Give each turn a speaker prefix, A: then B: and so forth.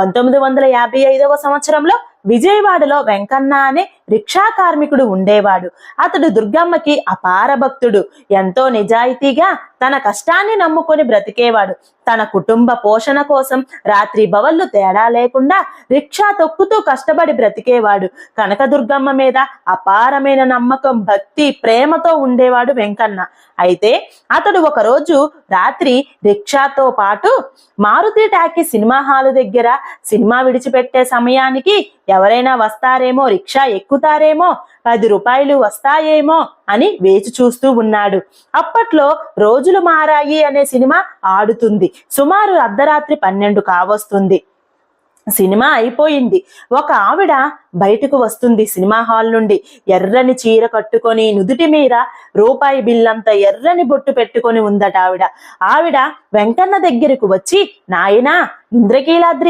A: 1955వ సంవత్సరంలో విజయవాడలో వెంకన్న అనే రిక్షా కార్మికుడు ఉండేవాడు. అతడు దుర్గమ్మకి అపార భక్తుడు. ఎంతో నిజాయితీగా తన కష్టాన్ని నమ్ముకొని బ్రతికేవాడు. తన కుటుంబ పోషణ కోసం రాత్రి బవళ్ళు తేడా లేకుండా రిక్షా తొక్కుతూ కష్టపడి బ్రతికేవాడు. కనకదుర్గమ్మ మీద అపారమైన నమ్మకం, భక్తి, ప్రేమతో ఉండేవాడు వెంకన్న. అయితే అతడు ఒకరోజు రాత్రి రిక్షాతో పాటు మారుతి టాకీ సినిమా హాలు దగ్గర సినిమా విడిచిపెట్టే సమయానికి ఎవరైనా వస్తారేమో, రిక్షా ఎక్కుతారేమో, 10 రూపాయలు వస్తాయేమో అని వేచి చూస్తూ ఉన్నాడు. అప్పట్లో రోజులు మారాయి అనే సినిమా ఆడుతుంది. సుమారు అర్ధరాత్రి 12 కావస్తుంది. సినిమా అయిపోయింది. ఒక ఆవిడ బయటకు వస్తుంది సినిమా హాల్ నుండి. ఎర్రని చీర కట్టుకొని, నుదుటి మీద రూపాయి బిల్లంత ఎర్రని బొట్టు పెట్టుకొని ఉందట ఆవిడ. వెంకన్న దగ్గరకు వచ్చి, నాయనా, ఇంద్రకీలాద్రి